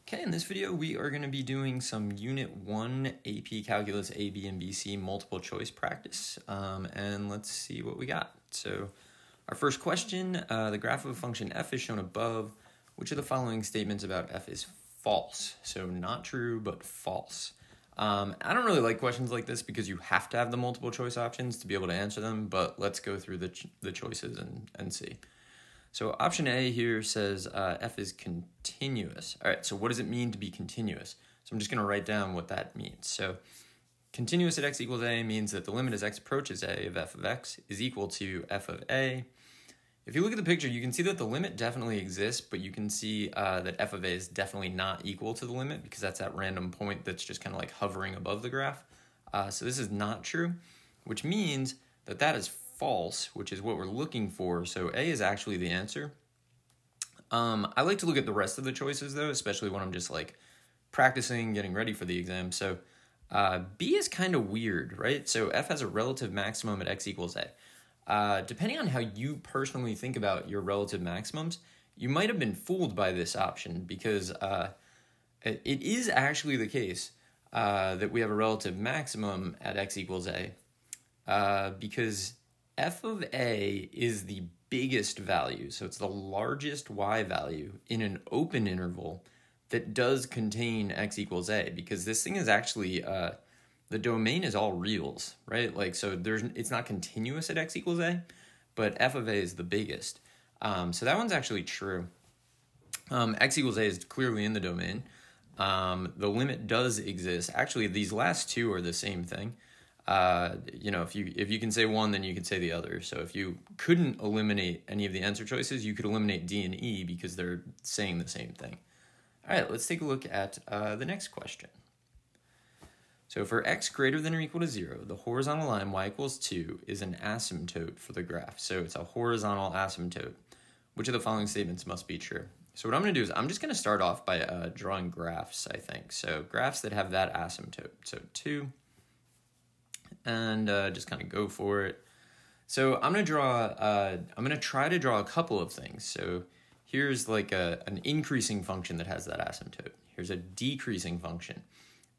Okay, in this video we are going to be doing some Unit 1 AP Calculus A, B, and BC multiple choice practice, and let's see what we got. So our first question, the graph of a function f is shown above. Which of the following statements about f is false? So not true, but false. I don't really like questions like this because you have to have the multiple choice options to be able to answer them, but let's go through the choices and see. So option A here says f is continuous. All right, so what does it mean to be continuous? So I'm just going to write down what that means. So continuous at x equals a means that the limit as x approaches a of f of x is equal to f of a. If you look at the picture, you can see that the limit definitely exists, but you can see that f of a is definitely not equal to the limit because that's that random point that's just kind of like hovering above the graph. So this is not true, which means that that is false, which is what we're looking for. So A is actually the answer. I like to look at the rest of the choices though, especially when I'm just like practicing, getting ready for the exam. So B is kind of weird, right? So F has a relative maximum at x equals A. Depending on how you personally think about your relative maximums, you might have been fooled by this option because it is actually the case that we have a relative maximum at x equals A because f of a is the biggest value, so it's the largest y value in an open interval that does contain x equals a, because this thing is actually, the domain is all reals, right? Like, so it's not continuous at x equals a, but f of a is the biggest. So that one's actually true. X equals a is clearly in the domain. The limit does exist. Actually, these last two are the same thing. You know, if you can say one, then you can say the other. So if you couldn't eliminate any of the answer choices, you could eliminate D and E because they're saying the same thing. All right, let's take a look at the next question. So for x greater than or equal to 0, the horizontal line y equals 2 is an asymptote for the graph. So it's a horizontal asymptote. Which of the following statements must be true? So what I'm going to do is I'm just going to start off by drawing graphs, I think. So graphs that have that asymptote. So 2. And just kind of go for it. So I'm going to try to draw a couple of things. So here's like an increasing function that has that asymptote. Here's a decreasing function.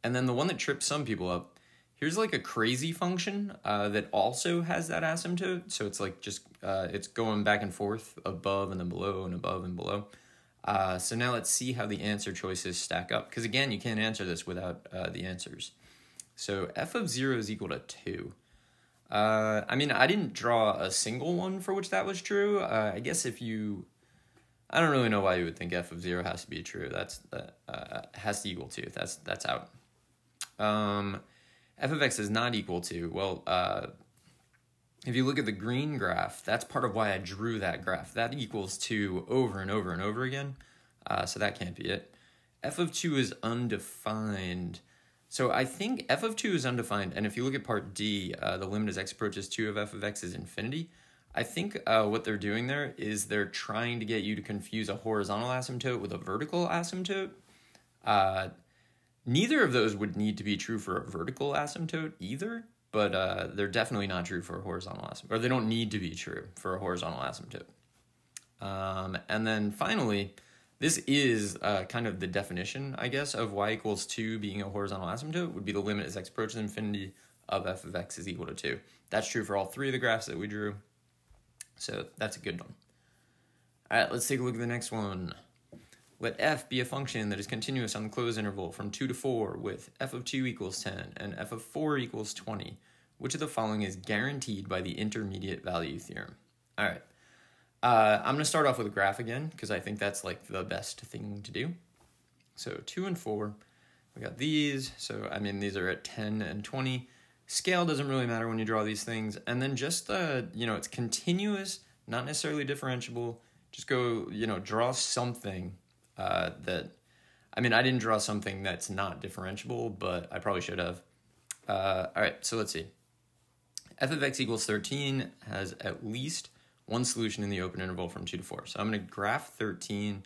And then the one that trips some people up, here's like a crazy function that also has that asymptote. So it's like just, it's going back and forth above and then below and above and below. So now let's see how the answer choices stack up. Because again, you can't answer this without the answers. So f of 0 is equal to 2. I mean, I didn't draw a single one for which that was true. I guess if you... I don't really know why you would think f of 0 has to be true. That's has to equal 2. That's out. F of x is not equal to... Well, if you look at the green graph, that's part of why I drew that graph. That equals 2 over and over and over again. So that can't be it. F of 2 is undefined. So I think f of 2 is undefined, and if you look at part D, the limit as x approaches 2 of f of x is infinity. I think what they're doing there is they're trying to get you to confuse a horizontal asymptote with a vertical asymptote. Neither of those would need to be true for a vertical asymptote either, but they're definitely not true for a horizontal asymptote, or they don't need to be true for a horizontal asymptote. And then finally, this is kind of the definition, I guess, of y equals 2 being a horizontal asymptote would be the limit as x approaches infinity of f of x is equal to 2. That's true for all three of the graphs that we drew. So that's a good one. All right, let's take a look at the next one. Let f be a function that is continuous on the closed interval from 2 to 4 with f of 2 equals 10 and f of 4 equals 20. Which of the following is guaranteed by the intermediate value theorem? All right. I'm going to start off with a graph again, because I think that's like the best thing to do. So 2 and 4, we got these. So, I mean, these are at 10 and 20. Scale doesn't really matter when you draw these things. And then just, you know, it's continuous, not necessarily differentiable. Just go, you know, draw something that, I mean, I didn't draw something that's not differentiable, but I probably should have. All right, so let's see. F of x equals 13 has at least one solution in the open interval from 2 to 4. So I'm going to graph 13.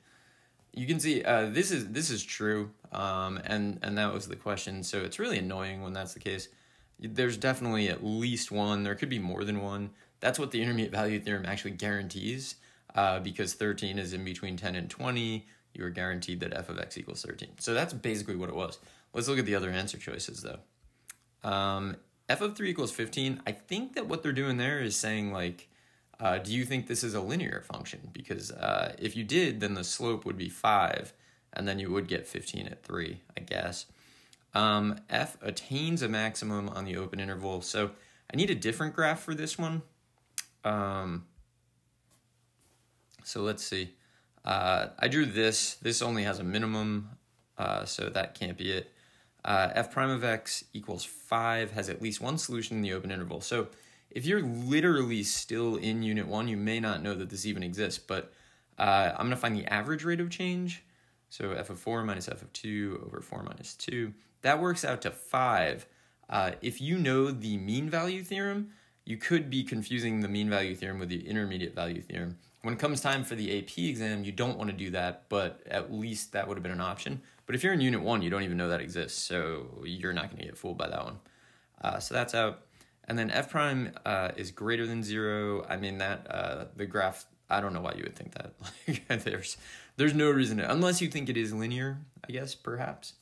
You can see this is true, and that was the question. So it's really annoying when that's the case. There's definitely at least one. There could be more than one. That's what the intermediate value theorem actually guarantees, because 13 is in between 10 and 20. you are guaranteed that f of x equals 13. So that's basically what it was. Let's look at the other answer choices though. F of 3 equals 15. I think that what they're doing there is saying like, do you think this is a linear function? Because if you did, then the slope would be 5, and then you would get 15 at 3, I guess. F attains a maximum on the open interval. So I need a different graph for this one. So let's see. I drew this. This only has a minimum, so that can't be it. F prime of x equals 5 has at least one solution in the open interval. So if you're literally still in unit 1, you may not know that this even exists, but I'm going to find the average rate of change. So f of 4 minus f of 2 over 4 minus 2. That works out to 5. If you know the mean value theorem, you could be confusing the mean value theorem with the intermediate value theorem. When it comes time for the AP exam, you don't want to do that, but at least that would have been an option. But if you're in Unit 1, you don't even know that exists, so you're not going to get fooled by that one. So that's out. And then f prime is greater than 0. I mean, that the graph, I don't know why you would think that. There's no reason to, unless you think it is linear, I guess, perhaps.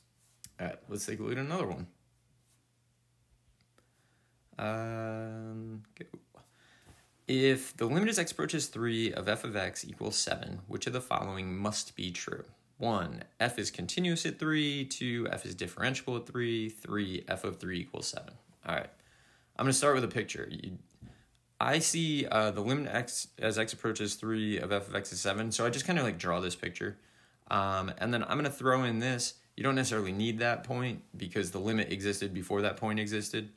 All right, let's take a look at another one. Go. If the limit as x approaches 3 of f of x equals 7, which of the following must be true? 1, f is continuous at 3. 2, f is differentiable at 3. 3, f of 3 equals 7. All right, I'm going to start with a picture. I see the limit as x approaches 3 of f of x is 7, so I just kind of like draw this picture. And then I'm going to throw in this. You don't necessarily need that point because the limit existed before that point existed.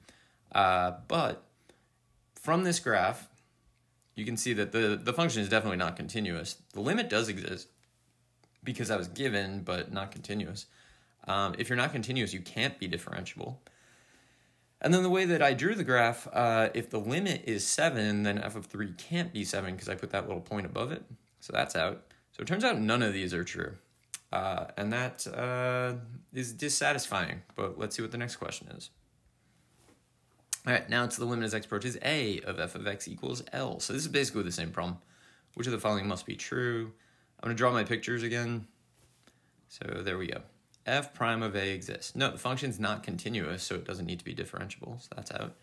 But from this graph, you can see that the function is definitely not continuous. The limit does exist because that was given, but not continuous. If you're not continuous, you can't be differentiable. And then the way that I drew the graph, if the limit is 7, then f of 3 can't be 7 because I put that little point above it. So that's out. So it turns out none of these are true. And that is dissatisfying. But let's see what the next question is. All right, now it's the limit as x approaches a of f of x equals L. So this is basically the same problem. Which of the following must be true? I'm going to draw my pictures again. So there we go. F prime of a exists. No, the function's not continuous, so it doesn't need to be differentiable. So that's out.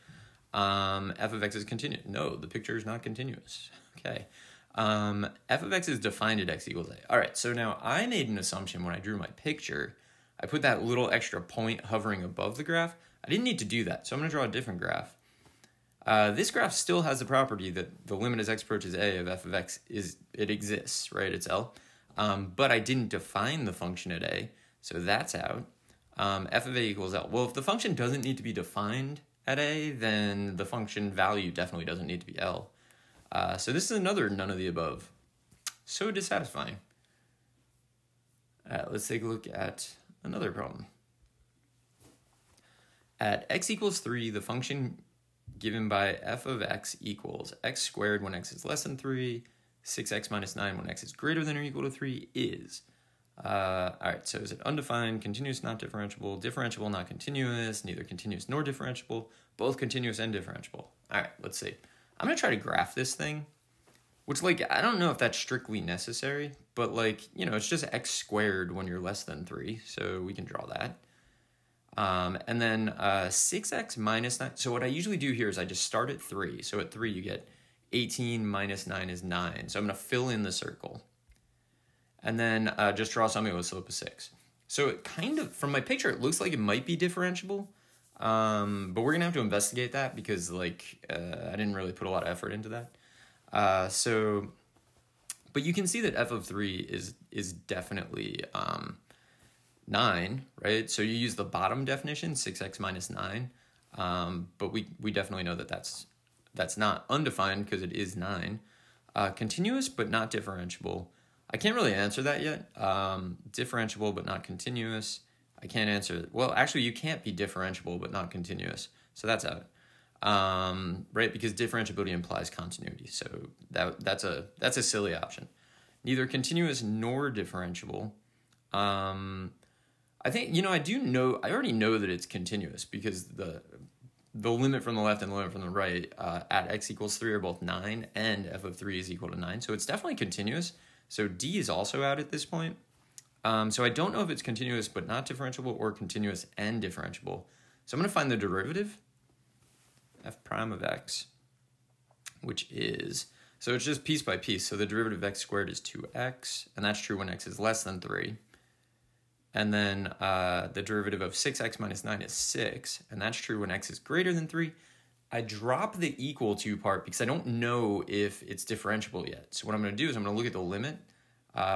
F of x is continuous. No, the picture is not continuous. Okay. F of x is defined at x equals a. All right, so now I made an assumption when I drew my picture. I put that little extra point hovering above the graph. I didn't need to do that, so I'm going to draw a different graph. This graph still has the property that the limit as x approaches a of f of x exists, right? It's L. But I didn't define the function at a, so that's out. F of a equals L. Well, if the function doesn't need to be defined at a, then the function value definitely doesn't need to be L. So this is another none of the above. So dissatisfying. Let's take a look at another problem. At x equals 3, the function given by f of x equals x squared when x is less than 3, 6x minus 9 when x is greater than or equal to 3 is. All right, so is it undefined, continuous, not differentiable, differentiable, not continuous, neither continuous nor differentiable, both continuous and differentiable? All right, let's see. I'm going to try to graph this thing, which, like, I don't know if that's strictly necessary, but, like, you know, it's just x squared when you're less than 3, so we can draw that. And then 6x minus 9. So what I usually do here is I just start at 3. So at 3 you get 18 minus 9 is 9. So I'm going to fill in the circle. And then just draw something with a slope of 6. So it kind of, from my picture, it looks like it might be differentiable. But we're going to have to investigate that because, like, I didn't really put a lot of effort into that. But you can see that f of 3 is definitely 9, right? So you use the bottom definition, 6x minus 9, but we definitely know that that's not undefined because it is 9. Continuous but not differentiable. I can't really answer that yet. Differentiable but not continuous. I can't answer. Well, actually, you can't be differentiable but not continuous, so that's out. Right? Because differentiability implies continuity, so that's a silly option. Neither continuous nor differentiable. I think, you know, I already know that it's continuous because the limit from the left and the limit from the right at x equals 3 are both 9 and f of 3 is equal to 9. So it's definitely continuous. So D is also out at this point. So I don't know if it's continuous but not differentiable or continuous and differentiable. So I'm going to find the derivative, f prime of x, which is, so it's just piece by piece. So the derivative of x squared is 2x, and that's true when x is less than 3. And then the derivative of 6x minus 9 is 6, and that's true when x is greater than 3. I drop the equal to part because I don't know if it's differentiable yet. So what I'm going to do is I'm going to look at the limit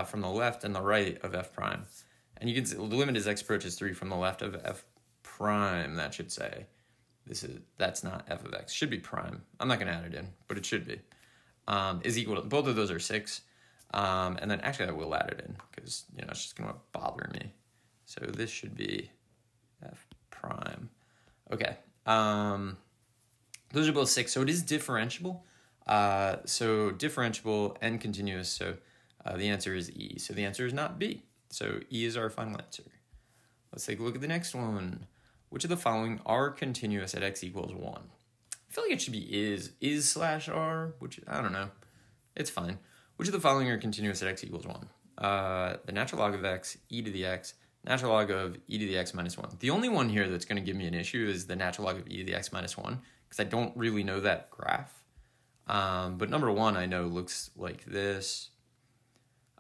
from the left and the right of f prime. And you can see the limit as x approaches 3 from the left of f prime, that should say. That's not f of x. Should be prime. I'm not going to add it in, but it should be. Is equal to, both of those are 6. And then actually I will add it in because, you know, it's just going to bother me. So this should be f prime. Okay. Those are both 6. So it is differentiable. So differentiable and continuous. So the answer is E. So the answer is not B. So E is our final answer. Let's take a look at the next one. Which of the following are continuous at x equals 1? I feel like it should be is slash r, which I don't know. It's fine. Which of the following are continuous at x equals 1? The natural log of x, e to the x, natural log of e to the x minus 1. The only one here that's going to give me an issue is the natural log of e to the x minus 1, because I don't really know that graph. But number 1 I know looks like this.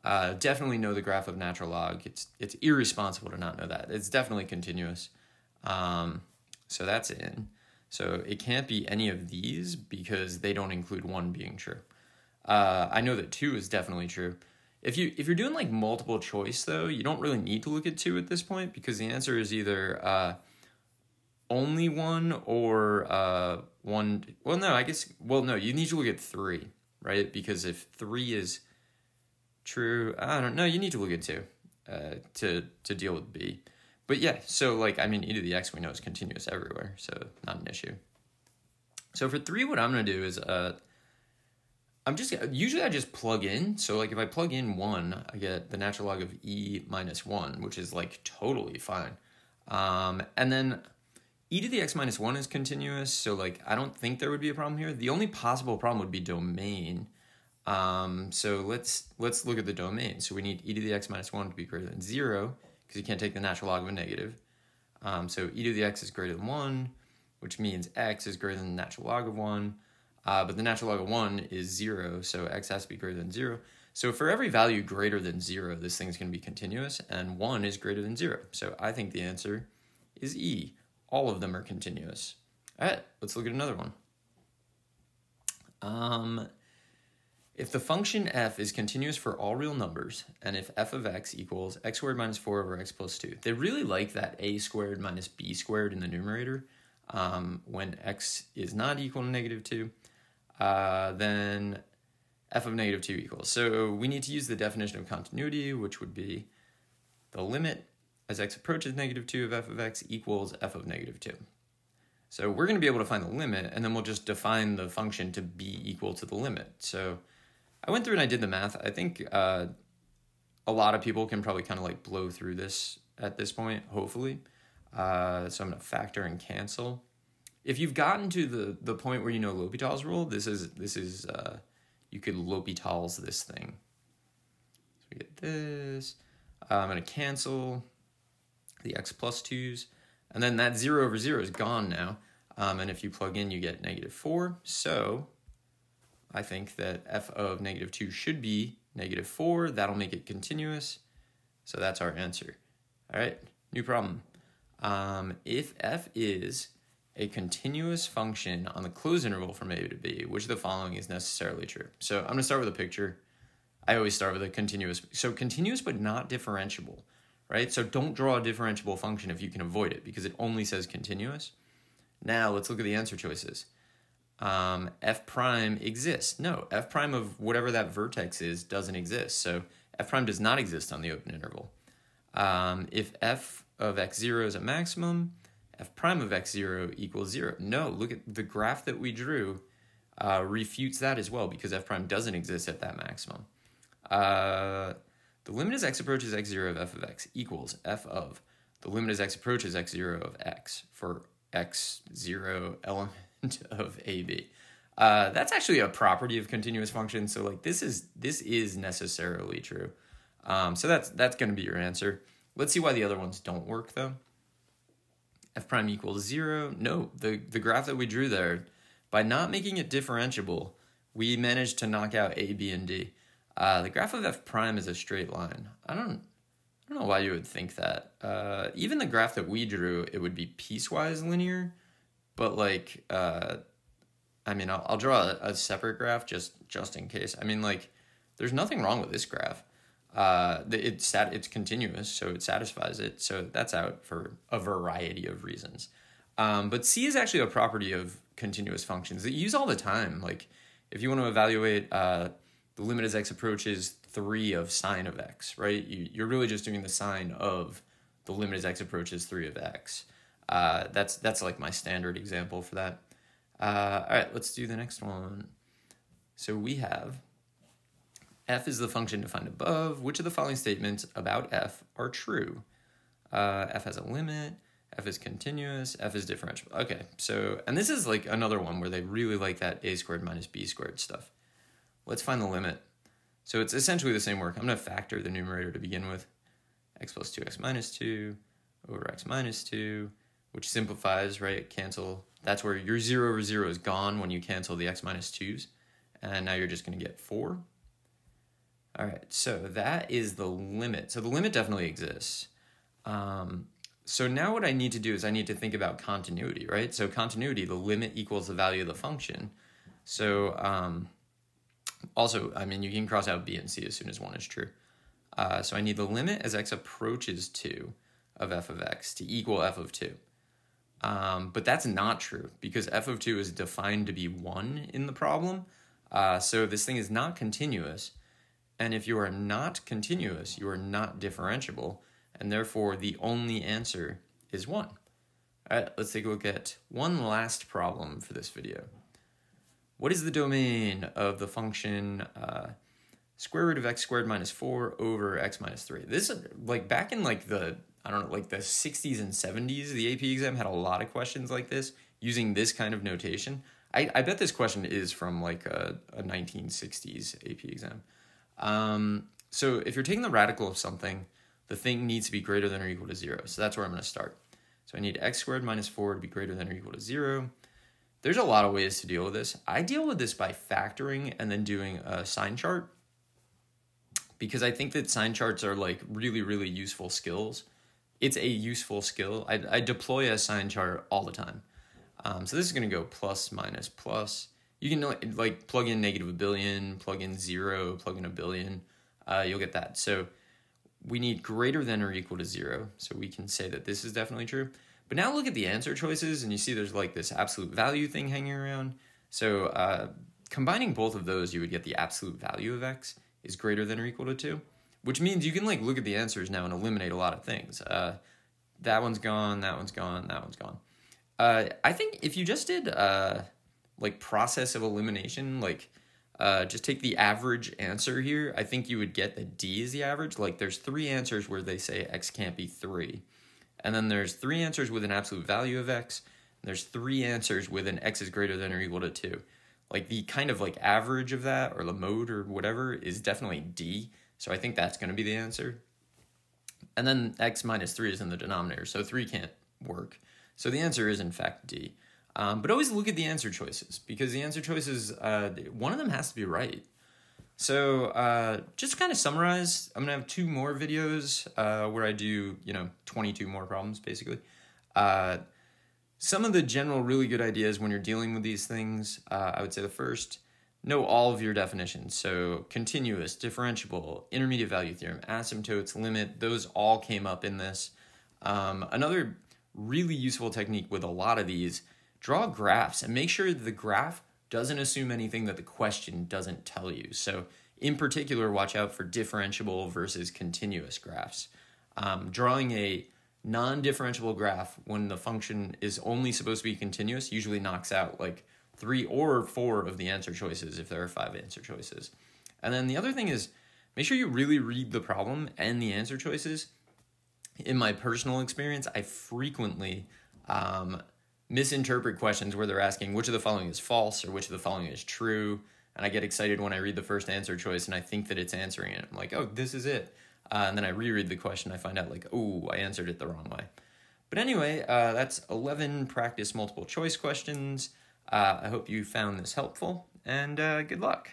Definitely know the graph of natural log. It's irresponsible to not know that. It's definitely continuous. So that's in. So it can't be any of these because they don't include 1 being true. I know that 2 is definitely true. If you're doing like multiple choice though, you don't really need to look at 2 at this point because the answer is either only 1 or 1. Well, no, I guess. Well, no, you need to look at 3, right? Because if 3 is true, I don't know. You need to look at 2 to deal with B. But yeah, so like, I mean, e to the x we know is continuous everywhere, so not an issue. So for 3, what I'm going to do is, usually I just plug in. So like if I plug in 1, I get the natural log of e minus 1, which is like totally fine. And then e to the x minus 1 is continuous, so like I don't think there would be a problem here. The only possible problem would be domain. So let's look at the domain. So we need e to the x minus 1 to be greater than 0, because you can't take the natural log of a negative. So e to the x is greater than 1, which means x is greater than the natural log of 1. But the natural log of 1 is 0, so x has to be greater than 0. So for every value greater than 0, this thing's going to be continuous, and 1 is greater than 0. So I think the answer is E. All of them are continuous. All right, let's look at another one. If the function f is continuous for all real numbers, and if f of x equals x squared minus 4 over x plus 2, they really like that a squared minus b squared in the numerator. When x is not equal to negative 2, then f of negative 2 equals. So we need to use the definition of continuity, which would be the limit as x approaches negative 2 of f of x equals f of negative 2. So we're going to be able to find the limit, and then we'll just define the function to be equal to the limit. So I went through and I did the math. I think a lot of people can probably kind of like blow through this at this point, hopefully. So I'm going to factor and cancel. If you've gotten to the point where you know L'Hopital's rule, this is you could L'Hopital's this thing. So we get this. I'm going to cancel the x plus 2's. And then that 0 over 0 is gone now. And if you plug in, you get negative 4. So I think that f of negative 2 should be negative 4. That'll make it continuous. So that's our answer. All right, new problem. If f is a continuous function on the closed interval from a to b, which of the following is necessarily true? So I'm going to start with a picture. I always start with a continuous. So continuous but not differentiable, right? So don't draw a differentiable function if you can avoid it because it only says continuous. Now let's look at the answer choices. F prime exists. No, f prime of whatever that vertex is doesn't exist. So f prime does not exist on the open interval. If f of x0 is a maximum, f prime of x0 equals 0. No, look at the graph that we drew refutes that as well because f prime doesn't exist at that maximum. The limit as x approaches x0 of f of x equals f of the limit as x approaches x0 of x for x0 element of ab. That's actually a property of continuous functions. So like this is necessarily true. So that's going to be your answer. Let's see why the other ones don't work, though. F prime equals 0. No, the graph that we drew there, by not making it differentiable, we managed to knock out A, B, and D. The graph of F prime is a straight line. I don't know why you would think that. Even the graph that we drew, it would be piecewise linear, but like, I mean, I'll draw a separate graph just in case. I mean, like, there's nothing wrong with this graph. It's continuous, so it satisfies it. So that's out for a variety of reasons. But C is actually a property of continuous functions that you use all the time. Like, if you want to evaluate the limit as x approaches 3 of sine of x, right? You're really just doing the sine of the limit as x approaches 3 of x. That's like my standard example for that. All right, let's do the next one. So we have f is the function defined above. Which of the following statements about f are true? F has a limit, f is continuous, f is differentiable. Okay, so, and this is like another one where they really like that a squared minus b squared stuff. Let's find the limit. So it's essentially the same work. I'm going to factor the numerator to begin with. X plus 2x minus 2 over x minus 2, which simplifies, right? Cancel. That's where your 0 over 0 is gone when you cancel the x minus 2's. And now you're just going to get 4. All right, so that is the limit. So the limit definitely exists. So now what I need to do is I need to think about continuity, right? So continuity, the limit equals the value of the function. So also, I mean, you can cross out b and c as soon as one is true. So I need the limit as x approaches 2 of f of x to equal f of 2. But that's not true because f of 2 is defined to be 1 in the problem. So this thing is not continuous. And if you are not continuous, you are not differentiable. And therefore, the only answer is 1. All right, let's take a look at one last problem for this video. What is the domain of the function square root of x squared minus 4 over x minus 3? This is like back in like the, I don't know, like the 60s and 70s, the AP exam had a lot of questions like this using this kind of notation. I bet this question is from like a 1960s AP exam. So if you're taking the radical of something, the thing needs to be greater than or equal to 0. So that's where I'm going to start. So I need x squared minus 4 to be greater than or equal to 0. There's a lot of ways to deal with this. I deal with this by factoring and then doing a sign chart because I think that sign charts are like really, really useful skills. It's a useful skill. I deploy a sign chart all the time. So this is going to go plus, minus, plus. You can like plug in negative a billion, plug in 0, plug in a billion. You'll get that. So we need greater than or equal to 0. So we can say that this is definitely true. But now look at the answer choices, and you see there's like this absolute value thing hanging around. So combining both of those, you would get the absolute value of x is greater than or equal to 2, which means you can like look at the answers now and eliminate a lot of things. That one's gone, that one's gone, that one's gone. I think if you just did like process of elimination, like just take the average answer here, I think you would get that D is the average. Like there's 3 answers where they say x can't be 3. And then there's 3 answers with an absolute value of x. And there's 3 answers with an x is greater than or equal to 2. Like the kind of like average of that or the mode or whatever is definitely D. So I think that's going to be the answer. And then x minus 3 is in the denominator. So 3 can't work. So the answer is in fact D. But always look at the answer choices because the answer choices, one of them has to be right. So just to kind of summarize, I'm going to have 2 more videos where I do, 22 more problems basically. Some of the general really good ideas when you're dealing with these things, I would say the first, know all of your definitions. So continuous, differentiable, intermediate value theorem, asymptotes, limit, those all came up in this. Another really useful technique with a lot of these, draw graphs and make sure the graph doesn't assume anything that the question doesn't tell you. So in particular, watch out for differentiable versus continuous graphs. Drawing a non-differentiable graph when the function is only supposed to be continuous usually knocks out like 3 or 4 of the answer choices if there are 5 answer choices. And then the other thing is make sure you really read the problem and the answer choices. In my personal experience, I frequently misinterpret questions where they're asking which of the following is false or which of the following is true. And I get excited when I read the first answer choice and I think that it's answering it. I'm like, oh, this is it. and then I reread the question, I find out like, oh, I answered it the wrong way. But anyway, that's 11 practice multiple choice questions. I hope you found this helpful, and good luck.